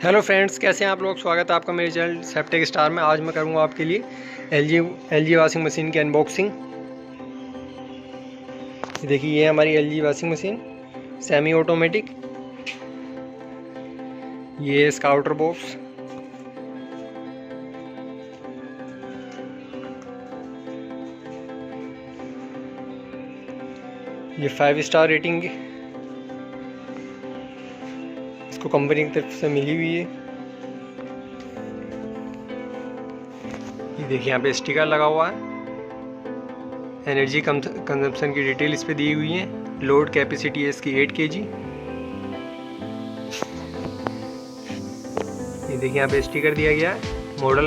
Hello friends, कैसे हैं आप लोग। स्वागत है आपका मेरे चैनल सेप्टेक स्टार में। आज मैं करूंगा आपके लिए एलजी वाशिंग मशीन की अनबॉक्सिंग। ये देखिए, ये हमारी LG washing machine semi automatic. ये इसका आउटर बॉक्स। ये 5 स्टार रेटिंग इसको कंपनी की तरफ से मिली हुई है। ये देखिए, यहाँ पे स्टिकर लगा हुआ है। एनर्जी कंजम्पशन की डिटेल इस पे दी हुई है। लोड कैपेसिटी है इसकी 8 kg। ये देखिए, यहाँ पे स्टिकर दिया गया है। मॉडल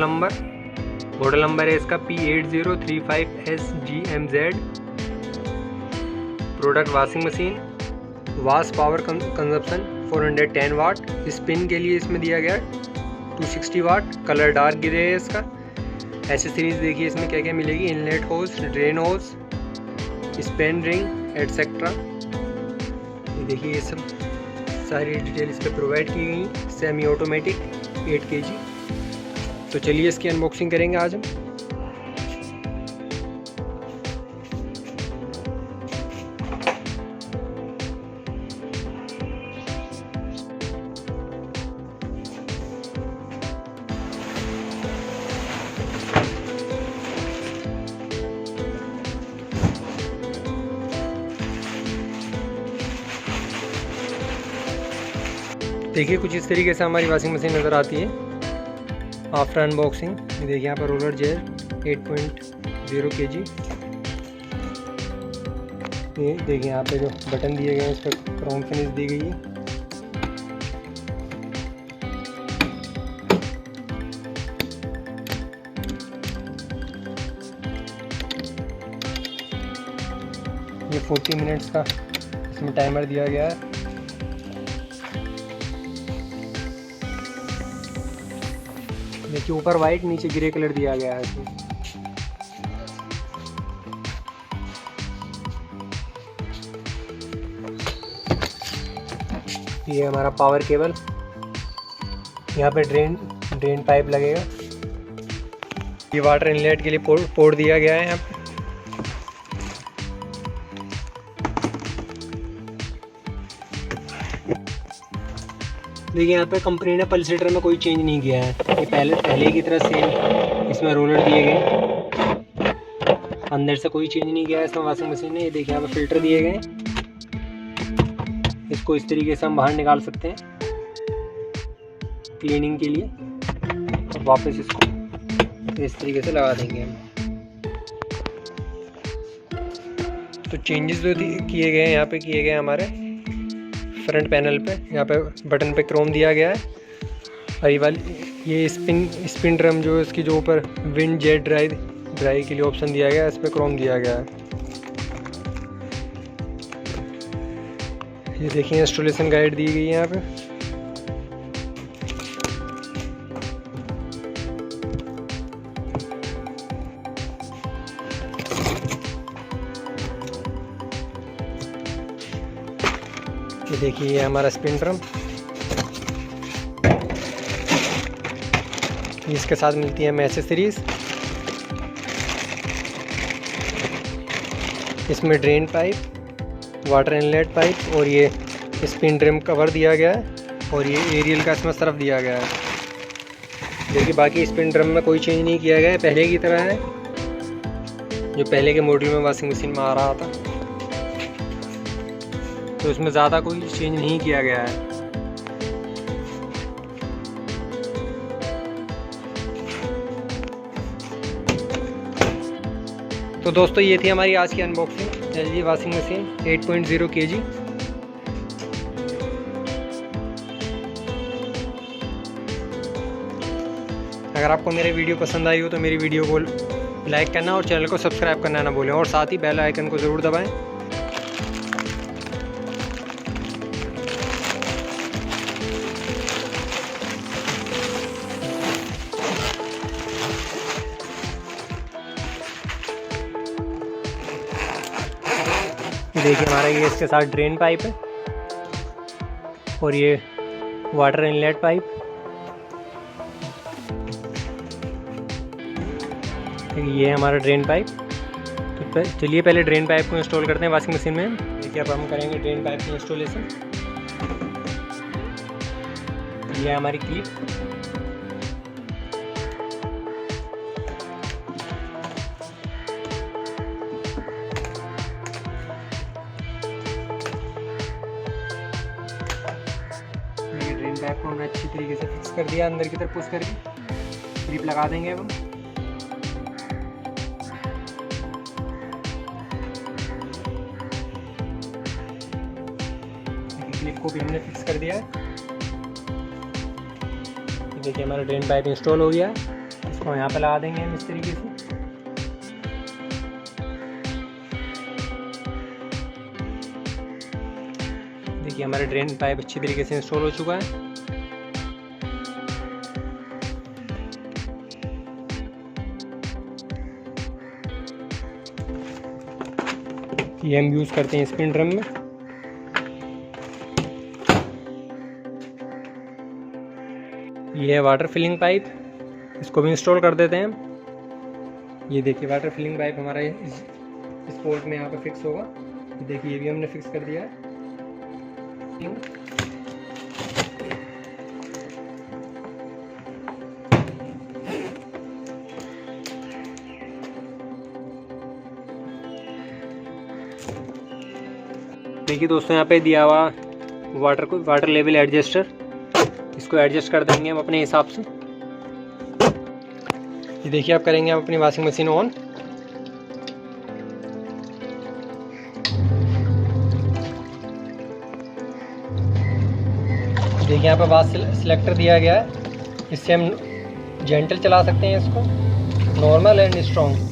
नंबर है इसका P8035SGMZ। Product washing machine. Wash power consumption 410 वाट। स्पिन के लिए इसमें दिया गया 260 वाट। कलर डार्क ग्रे है इसका। एसेसरीज देखिए इसमें क्या क्या मिलेगी। इनलेट होज, ड्रेन होज, स्पेन रिंग एटसेट्रा। ये देखिए, ये सब सारी डिटेल इस पर प्रोवाइड की गई। Semi automatic 8 kg। तो चलिए इसकी अनबॉक्सिंग करेंगे आज हम। देखिए, कुछ इस तरीके से हमारी वॉशिंग मशीन नज़र आती है आफ्टर अनबॉक्सिंग। ये देखिए, यहाँ पर रोलर जेल 8.0 kg। ये देखिए, यहाँ पे जो बटन दिए गए हैं इस पर क्रोम फिनिश दी गई है। ये 40 मिनट्स का इसमें टाइमर दिया गया है। देखिए, ऊपर वाइट नीचे ग्रे कलर दिया गया है इसमें। ये हमारा पावर केबल। यहाँ पे ड्रेन पाइप लगेगा। ये वाटर इनलेट के लिए पोर्ट दिया गया है यहाँ पे। देखिए, यहाँ पे कंपनी ने पल्सेटर में कोई चेंज नहीं किया है। ये पहले की तरह सेम इसमें रोलर दिए गए। अंदर से कोई चेंज नहीं किया है इसमें वॉशिंग मशीन ने। ये देखिए, यहाँ पे फिल्टर दिए गए। इसको इस तरीके से हम बाहर निकाल सकते हैं क्लीनिंग के लिए। और वापस इसको इस तरीके से लगा देंगे हम। तो चेंजेस जो किए गए हैं यहाँ पे किए गए हमारे फ्रंट पैनल पे। यहाँ पे बटन पे क्रोम दिया गया है। और ये स्पिन ड्रम जो इसकी जो ऊपर विंड जेट ड्राई के लिए ऑप्शन दिया गया है, इस पे क्रोम दिया गया है। ये देखिए, इंस्टॉलेशन गाइड दी गई है यहाँ पे। ये देखिए, ये हमारा स्पिन ड्रम। इसके साथ मिलती है हमें एक्सेसरीज। इसमें drain pipe, water inlet pipe और ये स्पिन ड्रम कवर दिया गया है। और ये एरियल का इसमें सरफ दिया गया है। देखिए, बाकी स्पिन ड्रम में कोई चेंज नहीं किया गया है, पहले की तरह है जो पहले के मॉडल में वॉशिंग मशीन में आ रहा था। तो इसमें ज़्यादा कोई चेंज नहीं किया गया है। तो दोस्तों, ये थी हमारी आज की unboxing LG washing machine 8.0 kg। अगर आपको मेरे वीडियो पसंद आई हो तो मेरी वीडियो को लाइक करना और चैनल को सब्सक्राइब करना ना भूलें। और साथ ही बेल आइकन को ज़रूर दबाएं। देखिए, हमारा ये इसके साथ ड्रेन पाइप है और ये वाटर इनलेट पाइप। ये है हमारा ड्रेन पाइप। तो चलिए पहले ड्रेन पाइप को इंस्टॉल करते हैं वॉशिंग मशीन में। देखिए अब हम करेंगे ड्रेन पाइप की इंस्टॉलेशन। ये है हमारी क्लिप। ये ड्रेन पाइप को हमने अच्छी तरीके से फिक्स कर दिया, अंदर की तरफ पुश करके क्लिप लगा देंगे अब हम। क्लिप को भी हमने फिक्स कर दिया है। देखिए हमारा ड्रेन पाइप इंस्टॉल हो गया है। इसको यहाँ पे लगा देंगे हम इस तरीके से। देखिए हमारा ड्रेन पाइप अच्छी तरीके से इंस्टॉल हो चुका है। ये हम यूज़ करते हैं स्पिन ड्रम में। ये है वाटर फिलिंग पाइप, इसको भी इंस्टॉल कर देते हैं हम। ये देखिए वाटर फिलिंग पाइप हमारा इस पोर्ट में यहाँ पे फिक्स होगा। ये देखिए ये भी हमने फिक्स कर दिया है। देखिए दोस्तों यहाँ पे दिया हुआ वाटर लेवल एडजस्टर, इसको एडजस्ट कर देंगे हम अपने हिसाब से। ये देखिए आप करेंगे हम अपनी वॉशिंग मशीन ऑन। देखिए यहाँ पे वाश सिलेक्टर दिया गया है, इससे हम जेंटल चला सकते हैं इसको, नॉर्मल एंड स्ट्रॉन्ग।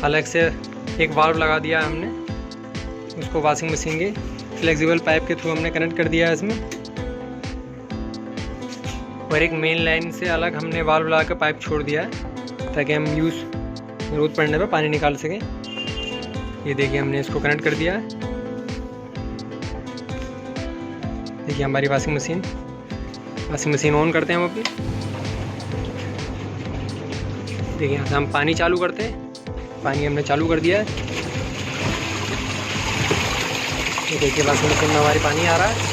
अलग से एक वाल्व लगा दिया है हमने, उसको वॉशिंग मशीन के फ्लेक्सिबल पाइप के थ्रू हमने कनेक्ट कर दिया है इसमें। और एक मेन लाइन से अलग हमने वाल्व लगा कर पाइप छोड़ दिया है ताकि हम ज़रूरत पड़ने पर पानी निकाल सकें। ये देखिए हमने इसको कनेक्ट कर दिया है। देखिए हमारी वॉशिंग मशीन ऑन करते हैं हम अपनी। देखिए यहाँ से हम पानी चालू करते हैं, पानी हमने चालू कर दिया है। ये देखिए वॉशिंग मशीन में हमारी पानी आ रहा है।